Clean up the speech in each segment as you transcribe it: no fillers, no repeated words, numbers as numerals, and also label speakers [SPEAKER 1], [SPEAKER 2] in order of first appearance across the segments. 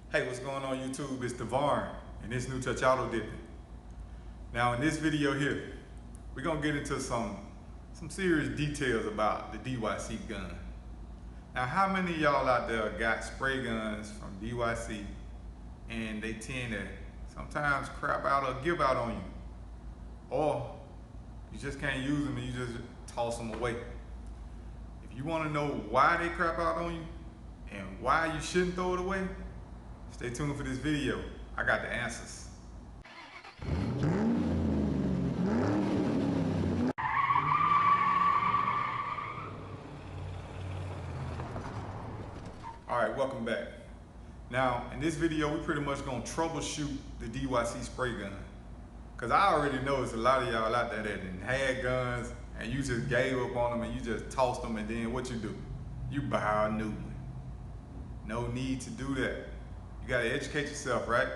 [SPEAKER 1] Hey, what's going on YouTube? It's Devon, and it's New Touch Auto Dipping. Now in this video here, we're gonna get into some serious details about the DYC gun. Now how many of y'all out there got spray guns from DYC and they tend to sometimes crap out or give out on you? Or you just can't use them and you just toss them away. If you wanna know why they crap out on you and why you shouldn't throw it away, stay tuned for this video. I got the answers. All right, welcome back. Now, in this video, we pretty much gonna troubleshoot the DYC spray gun. Cause I already know there's a lot of y'all out there that had guns and you just gave up on them and you just tossed them, and then what you do? You buy a new one. No need to do that. You gotta educate yourself, right?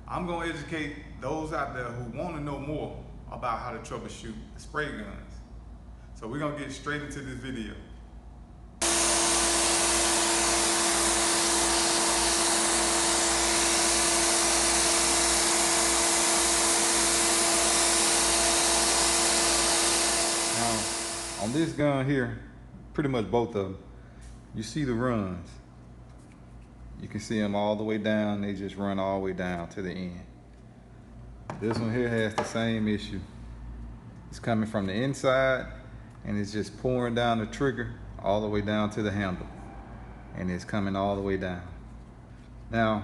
[SPEAKER 1] I'm gonna educate those out there who wanna know more about how to troubleshoot the spray guns. So we're gonna get straight into this video. Now, on this gun here, pretty much both of them, you see the runs. You can see them all the way down. They just run all the way down to the end. This one here has the same issue. It's coming from the inside and it's just pouring down the trigger all the way down to the handle. And it's coming all the way down. Now,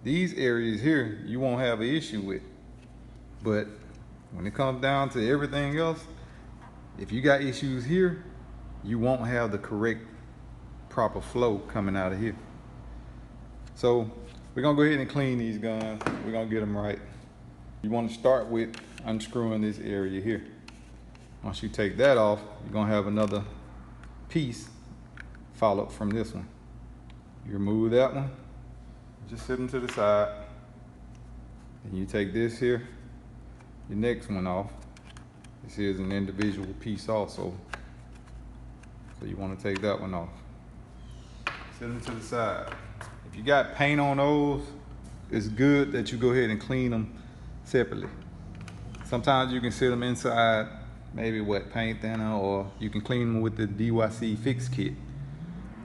[SPEAKER 1] these areas here, you won't have an issue with. But when it comes down to everything else, if you got issues here, you won't have the correct proper flow coming out of here. So we're gonna go ahead and clean these guns. We're gonna get them right. You want to start with unscrewing this area here. Once you take that off, you're gonna have another piece followed from this one. You remove that one, just sit them to the side. And you take this here, your next one off. This here is an individual piece also. So you want to take that one off. Set them to the side. If you got paint on those, it's good that you go ahead and clean them separately. Sometimes you can set them inside, maybe wet paint thinner, or you can clean them with the DYC fix kit.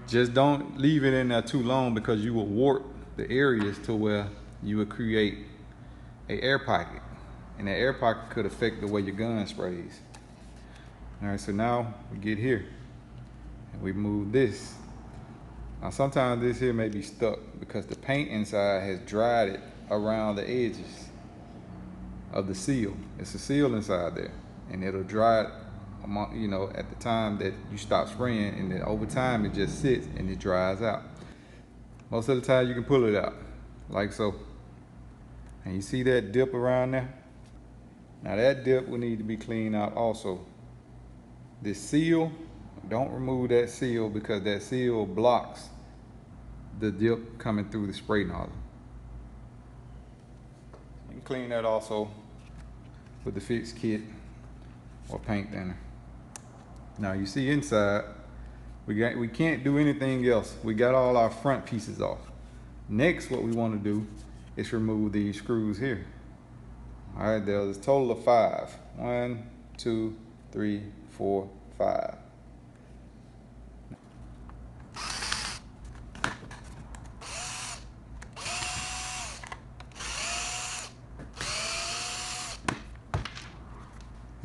[SPEAKER 1] Just don't leave it in there too long because you will warp the areas to where you would create an air pocket. And that air pocket could affect the way your gun sprays. All right, so now we get here and we move this. Now sometimes this here may be stuck because the paint inside has dried it around the edges of the seal. It's a seal inside there, and it'll dry it, you know, at the time that you stop spraying, and then over time it just sits and it dries out. Most of the time you can pull it out, like so. And you see that dip around there? Now that dip will need to be cleaned out also. This seal, don't remove that seal because that seal blocks the dip coming through the spray nozzle. You can clean that also with the fix kit or paint thinner. Now you see inside, we can't do anything else. We got all our front pieces off. Next, what we want to do is remove these screws here. All right, there's a total of 5. 1, 2, 3, 4, 5.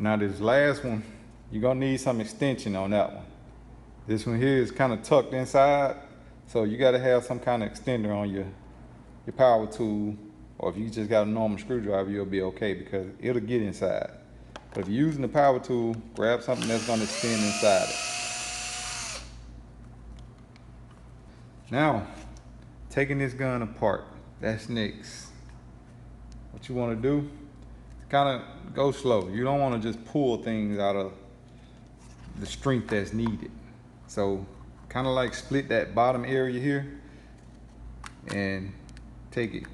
[SPEAKER 1] Now this last one, you're gonna need some extension on that one. This one here is kind of tucked inside, so you gotta have some kind of extender on your power tool, or if you just got a normal screwdriver, you'll be okay because it'll get inside. But if you're using the power tool, grab something that's gonna extend inside it. Now, taking this gun apart, that's next. What you wanna do, kind of go slow. You don't want to just pull things out of the strength that's needed. So kind of like split that bottom area here and take it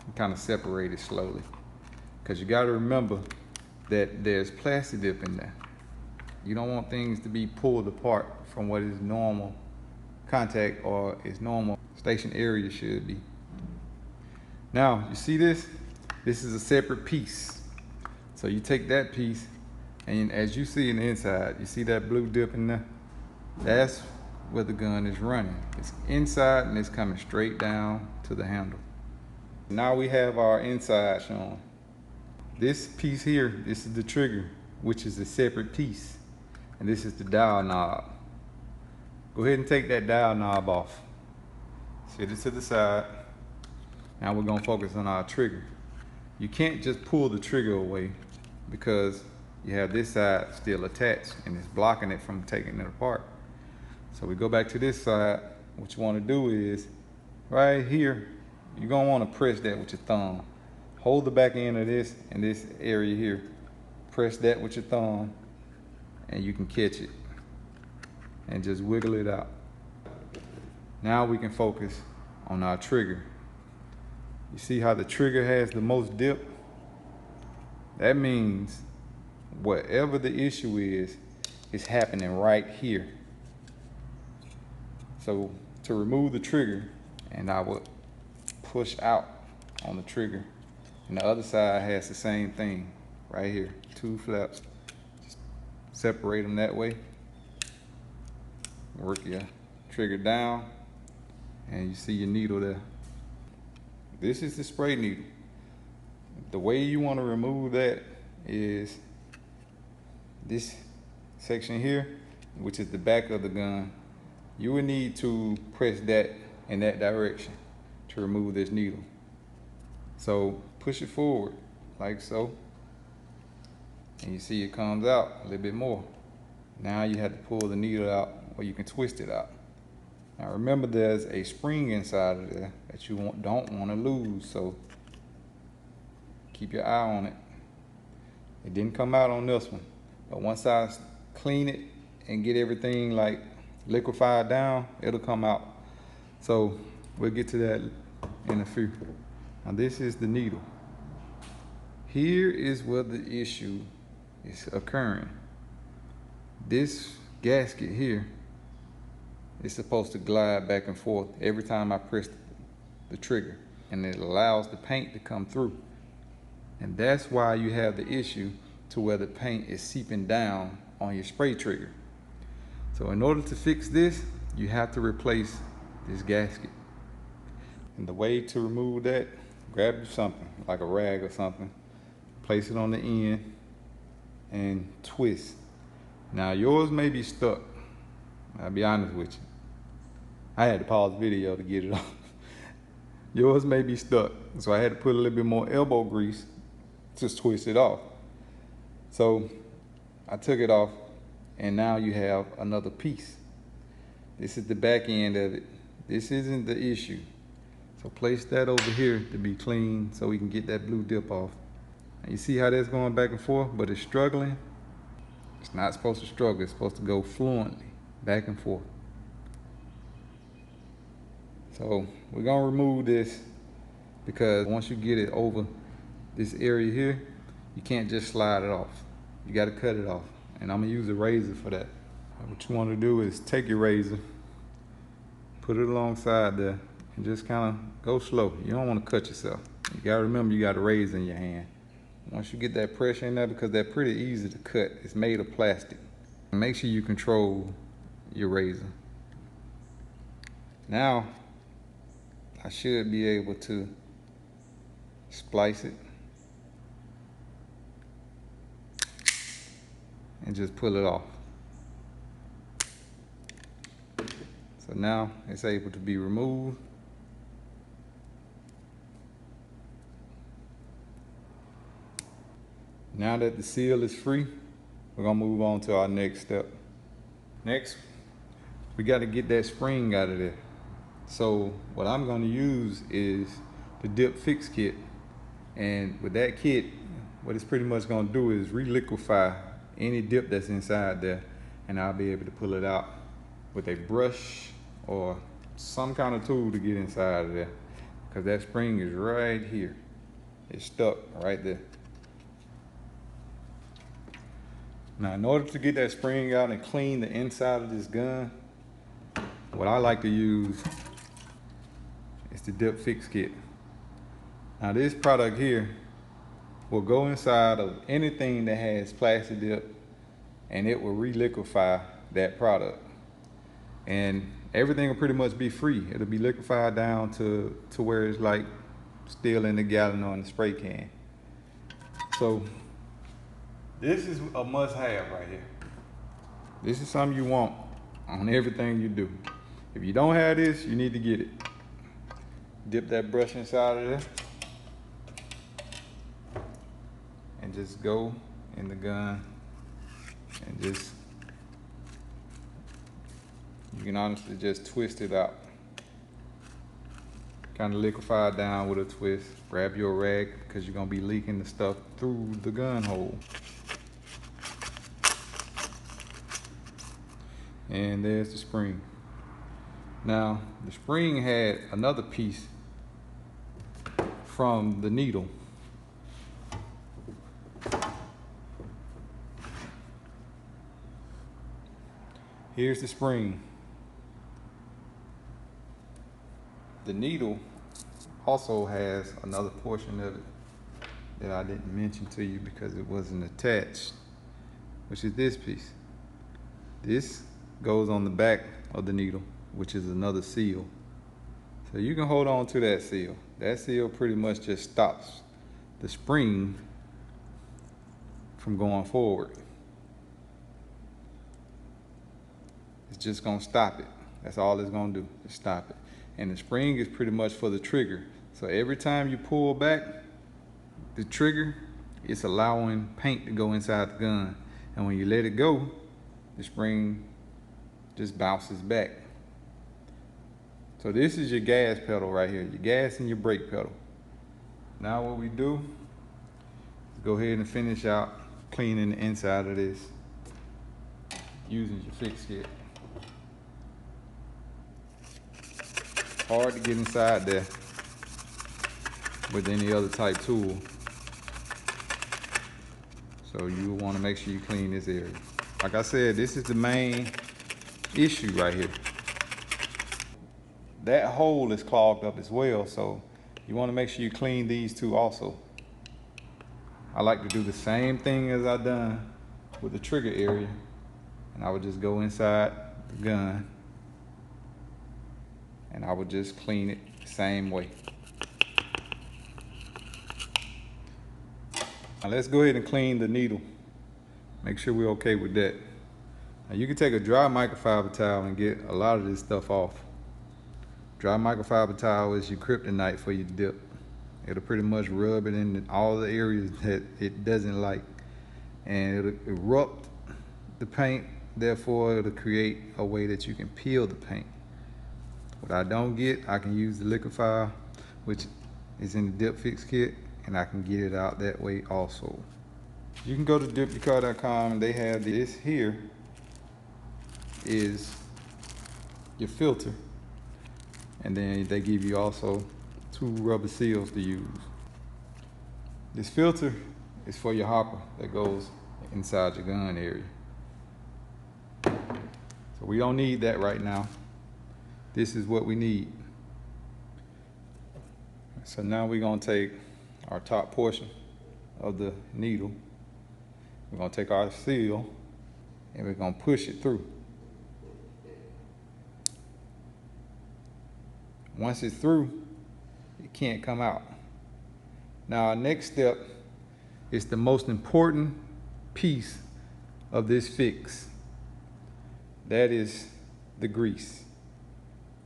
[SPEAKER 1] and kind of separate it slowly. Because you got to remember that there's Plasti Dip in there. You don't want things to be pulled apart from what is normal contact or its normal station area should be. Now, you see this? This is a separate piece. So you take that piece, and as you see in the inside, you see that blue dip in there? That's where the gun is running. It's inside and it's coming straight down to the handle. Now we have our inside shown. This piece here, this is the trigger, which is a separate piece. And this is the dial knob. Go ahead and take that dial knob off. Set it to the side. Now we're gonna focus on our trigger. You can't just pull the trigger away because you have this side still attached and it's blocking it from taking it apart. So we go back to this side. What you wanna do is, right here, you're gonna wanna press that with your thumb. Hold the back end of this in this area here. Press that with your thumb and you can catch it and just wiggle it out. Now we can focus on our trigger. You see how the trigger has the most dip? That means whatever the issue is, it's happening right here. So to remove the trigger, and I would push out on the trigger, and the other side has the same thing right here, 2 flaps. Just separate them that way. Work your trigger down, and you see your needle there. This is the spray needle. The way you want to remove that is this section here, which is the back of the gun. You will need to press that in that direction to remove this needle. So push it forward like so, and you see it comes out a little bit more. Now you have to pull the needle out, or you can twist it out. Now remember, there's a spring inside of there that you don't want to lose, so keep your eye on it. It didn't come out on this one, but once I clean it and get everything like liquefied down, it'll come out. So we'll get to that in a few. Now this is the needle. Here is where the issue is occurring. This gasket here is supposed to glide back and forth every time I press the trigger, and it allows the paint to come through. And that's why you have the issue to where the paint is seeping down on your spray trigger. So in order to fix this, you have to replace this gasket. And the way to remove that, grab something like a rag or something, place it on the end and twist. Now yours may be stuck. I'll be honest with you. I had to pause the video to get it off. Yours may be stuck, so I had to put a little bit more elbow grease to twist it off. So I took it off, and now you have another piece. This is the back end of it. This isn't the issue. So place that over here to be clean so we can get that blue dip off. And you see how that's going back and forth, but it's struggling? It's not supposed to struggle, it's supposed to go fluently, back and forth. So we're gonna remove this, because once you get it over this area here, you can't just slide it off. You gotta cut it off. And I'm gonna use a razor for that. What you wanna do is take your razor, put it alongside there, and just kinda go slow. You don't wanna cut yourself. You gotta remember you got a razor in your hand. Once you get that pressure in there, because they're pretty easy to cut, it's made of plastic. Make sure you control your razor. Now, I should be able to splice it and just pull it off. So now it's able to be removed. Now that the seal is free, we're gonna move on to our next step. Next, we gotta get that spring out of there. So what I'm gonna use is the dip fix kit. And with that kit, what it's pretty much gonna do is re-liquefy any dip that's inside there, and I'll be able to pull it out with a brush or some kind of tool to get inside of there, because that spring is right here. It's stuck right there. Now, in order to get that spring out and clean the inside of this gun, what I like to use is the Dip Fix Kit. Now this product here will go inside of anything that has Plasti Dip, and it will re-liquefy that product. And everything will pretty much be free. It'll be liquefied down to where it's like still in the gallon or in the spray can. So this is a must-have right here. This is something you want on everything you do. If you don't have this, you need to get it. Dip that brush inside of there and just go in the gun and just, you can honestly just twist it out. Kind of liquefy it down with a twist. Grab your rag because you're gonna be leaking the stuff through the gun hole. And there's the spring. Now, the spring had another piece from the needle. Here's the spring. The needle also has another portion of it that I didn't mention to you because it wasn't attached, which is this piece. This goes on the back of the needle, which is another seal. So you can hold on to that seal. That seal pretty much just stops the spring from going forward. It's just gonna stop it. That's all it's gonna do, just stop it. And the spring is pretty much for the trigger. So every time you pull back the trigger, it's allowing paint to go inside the gun. And when you let it go, the spring just bounces back. So this is your gas pedal right here, your gas and your brake pedal. Now what we do is go ahead and finish out cleaning the inside of this using your fix kit. Hard to get inside there with any other type tool. So you want to make sure you clean this area. Like I said, this is the main issue right here. That hole is clogged up as well, so you want to make sure you clean these two also. I like to do the same thing as I done with the trigger area, and I would just go inside the gun and I would just clean it the same way. Now let's go ahead and clean the needle. Make sure we're okay with that. Now you can take a dry microfiber towel and get a lot of this stuff off. Dry microfiber towel is your kryptonite for your dip. It'll pretty much rub it in all the areas that it doesn't like. And it'll erupt the paint, therefore it'll create a way that you can peel the paint. What I don't get, I can use the liquefier, which is in the Dip Fix Kit, and I can get it out that way also. You can go to dipyourcar.com and they have this here is your filter. And then they give you also 2 rubber seals to use. This filter is for your hopper that goes inside your gun area. So we don't need that right now. This is what we need. So now we're gonna take our top portion of the needle. We're gonna take our seal and we're gonna push it through. Once it's through, it can't come out. Now our next step is the most important piece of this fix. That is the grease.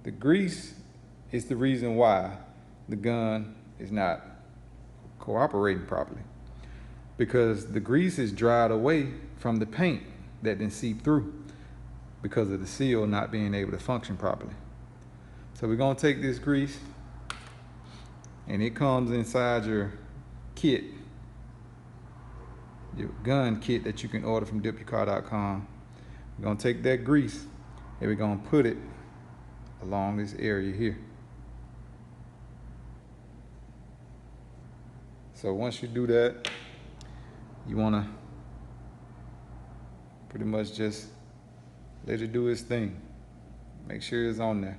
[SPEAKER 1] The grease is the reason why the gun is not cooperating properly, because the grease is dried away from the paint that didn't seep through because of the seal not being able to function properly. So we're gonna take this grease, and it comes inside your kit, your gun kit that you can order from dipyourcar.com. We're gonna take that grease and we're gonna put it along this area here. So once you do that, you wanna pretty much just let it do its thing. Make sure it's on there.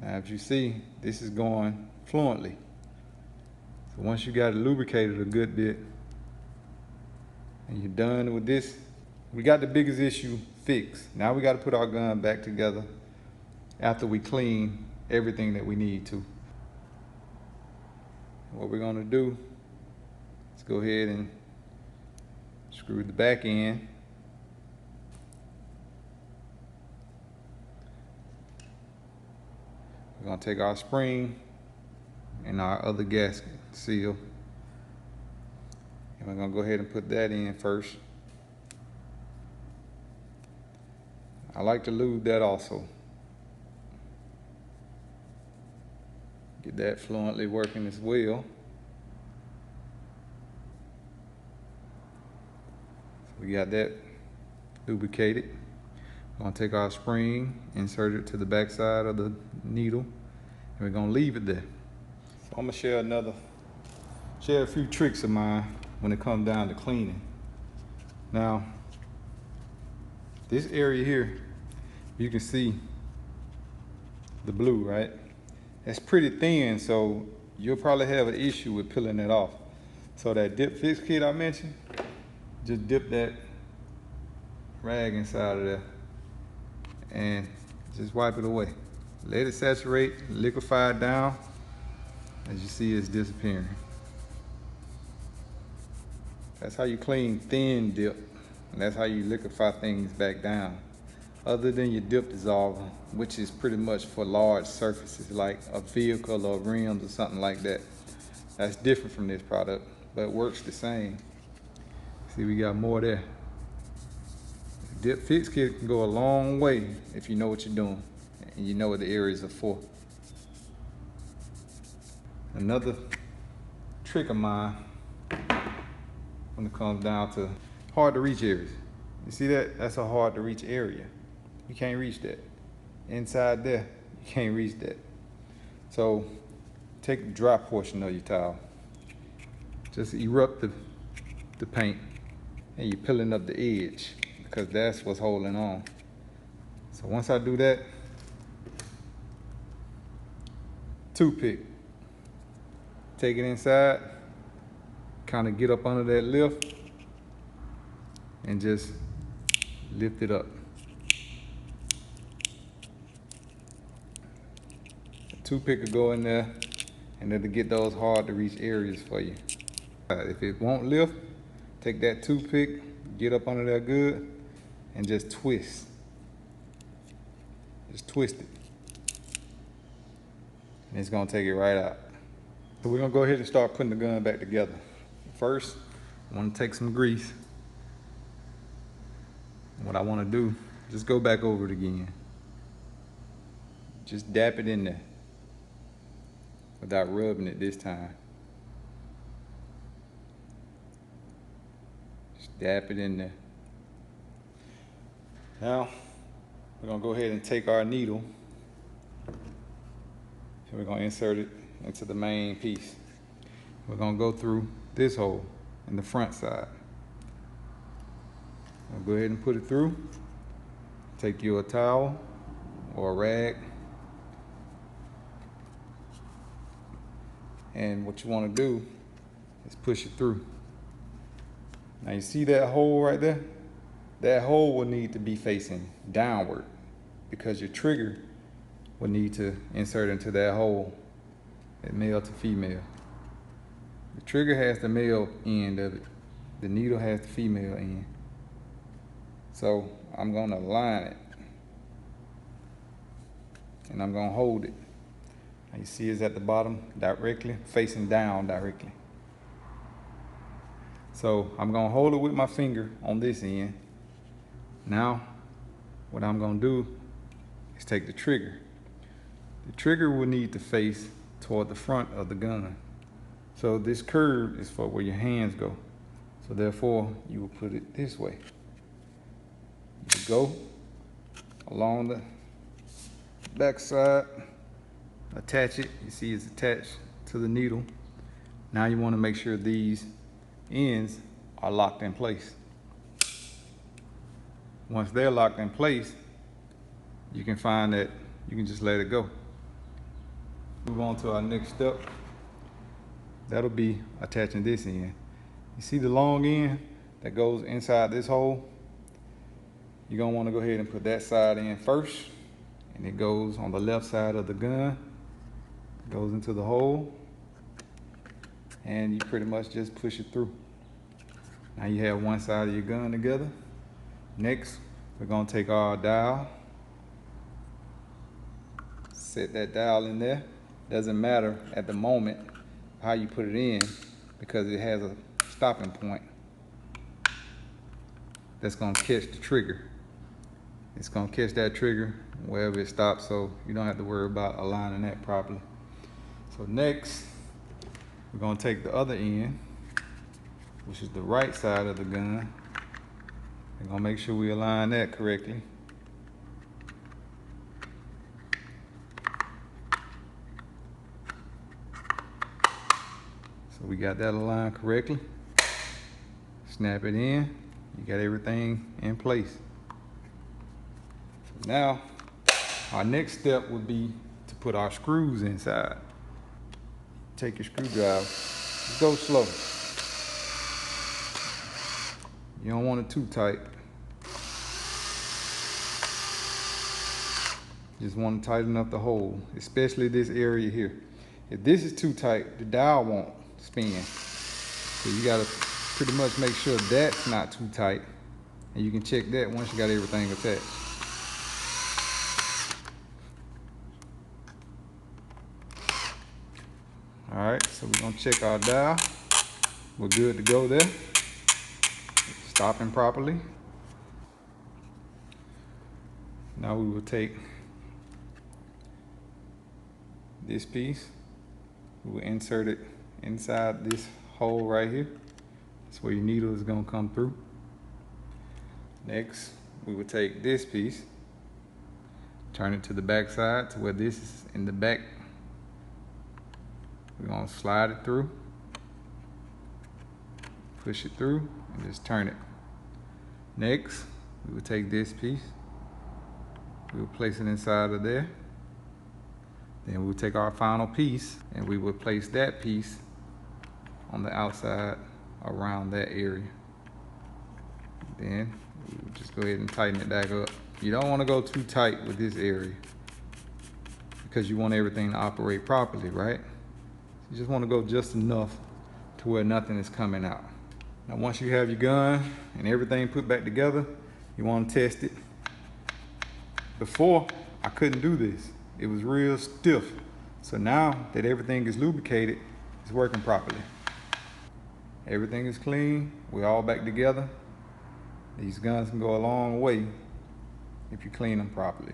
[SPEAKER 1] Now, as you see, this is going fluently. So once you got it lubricated a good bit, and you're done with this, we got the biggest issue fixed. Now we got to put our gun back together after we clean everything that we need to. What we're gonna do is go ahead and screw the back end. We're gonna take our spring and our other gasket seal, and we're gonna go ahead and put that in first. I like to lube that also. Get that fluently working as well. So we got that lubricated. We're gonna take our spring, insert it to the back side of the needle, and we're gonna leave it there. So I'm gonna share a few tricks of mine when it comes down to cleaning. Now, this area here, you can see the blue, right? It's pretty thin, so you'll probably have an issue with peeling it off. So that dip fix kit I mentioned, just dip that rag inside of there and just wipe it away. Let it saturate, liquefy it down. As you see, it's disappearing. That's how you clean thin dip, and that's how you liquefy things back down. Other than your dip dissolver, which is pretty much for large surfaces like a vehicle or rims or something like that. That's different from this product, but it works the same. See, we got more there. The dip fix kit can go a long way if you know what you're doing and you know what the areas are for. Another trick of mine when it comes down to hard to reach areas. You see that? That's a hard to reach area. You can't reach that. Inside there, you can't reach that. So take the dry portion of your towel. Just erupt the paint, and you're peeling up the edge because that's what's holding on. So once I do that, toothpick, take it inside, kind of get up under that lift, and just lift it up. Toothpick will go in there and it'll get those hard to reach areas for you. If it won't lift, take that toothpick, get up under there good, and just twist. Just twist it. And it's gonna take it right out. So we're gonna go ahead and start putting the gun back together. First, I wanna take some grease. What I wanna do, just go back over it again. Just dap it in there without rubbing it this time. Just dap it in there. Now, we're gonna go ahead and take our needle and we're gonna insert it into the main piece. We're gonna go through this hole in the front side. I'll go ahead and put it through. Take your towel or a rag. And what you want to do is push it through. Now you see that hole right there? That hole will need to be facing downward because your trigger will need to insert into that hole, that male to female. The trigger has the male end of it. The needle has the female end. So I'm gonna line it and I'm gonna hold it. Now you see it's at the bottom directly, facing down directly. So I'm gonna hold it with my finger on this end. Now, what I'm gonna do is take the trigger. The trigger will need to face toward the front of the gun. So this curve is for where your hands go. So therefore, you will put it this way. You go along the back side, attach it. You see it's attached to the needle. Now you want to make sure these ends are locked in place. Once they're locked in place, you can find that you can just let it go. Move on to our next step. That'll be attaching this end. You see the long end that goes inside this hole? You're gonna wanna go ahead and put that side in first, and it goes on the left side of the gun, goes into the hole, and you pretty much just push it through. Now you have one side of your gun together. Next, we're gonna take our dowel, set that dowel in there. Doesn't matter at the moment how you put it in, because it has a stopping point that's gonna catch the trigger. It's gonna catch that trigger wherever it stops, so you don't have to worry about aligning that properly. So next, we're gonna take the other end, which is the right side of the gun. We're gonna make sure we align that correctly. So we got that aligned correctly. Snap it in. You got everything in place. So now, our next step would be to put our screws inside. Take your screwdriver. Just go slow. You don't want it too tight. Just want to tighten up the hole, especially this area here. If this is too tight, the dial won't spin. So you gotta pretty much make sure that's not too tight. And you can check that once you got everything attached. All right, so we're gonna check our dial. We're good to go there. Stopping properly. Now we will take this piece. We will insert it inside this hole right here. That's where your needle is gonna come through. Next, we will take this piece, turn it to the back side to where this is in the back. We're gonna slide it through, push it through, and just turn it. Next, we will take this piece, we will place it inside of there. Then we'll take our final piece and we will place that piece on the outside around that area. Then we'll just go ahead and tighten it back up. You don't want to go too tight with this area because you want everything to operate properly, right? You just want to go just enough to where nothing is coming out. Now once you have your gun and everything put back together, you want to test it. Before, I couldn't do this. It was real stiff. So now that everything is lubricated, it's working properly. Everything is clean. We're all back together. These guns can go a long way if you clean them properly.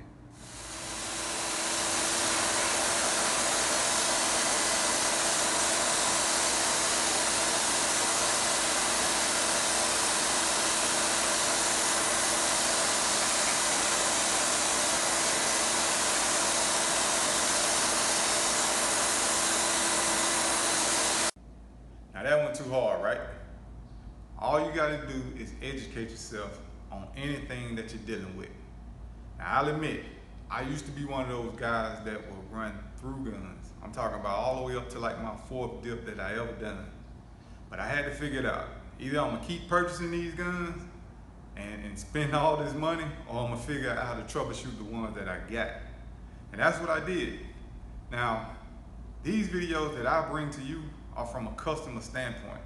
[SPEAKER 1] Now that went too hard, right? All you gotta do is educate yourself on anything that you're dealing with. Now I'll admit, I used to be one of those guys that will run through guns. I'm talking about all the way up to like my 4th dip that I ever done. But I had to figure it out. Either I'm gonna keep purchasing these guns and spend all this money, or I'm gonna figure out how to troubleshoot the ones that I got. And that's what I did. Now, these videos that I bring to you are from a customer standpoint.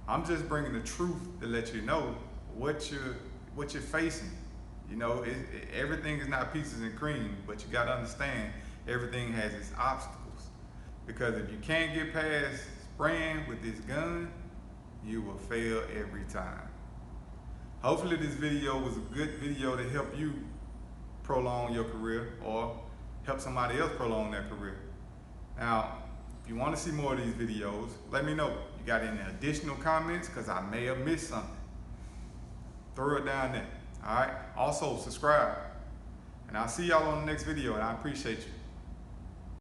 [SPEAKER 1] I'm just bringing the truth to let you know what you're facing. You know, everything is not peaches and cream, but you got to understand everything has its obstacles. Because if you can't get past spraying with this gun, you will fail every time. Hopefully this video was a good video to help you prolong your career or help somebody else prolong their career. Now, if you want to see more of these videos, let me know. You got any additional comments? Because I may have missed something. Throw it down there. All right? Also, subscribe. And I'll see y'all on the next video, and I appreciate you.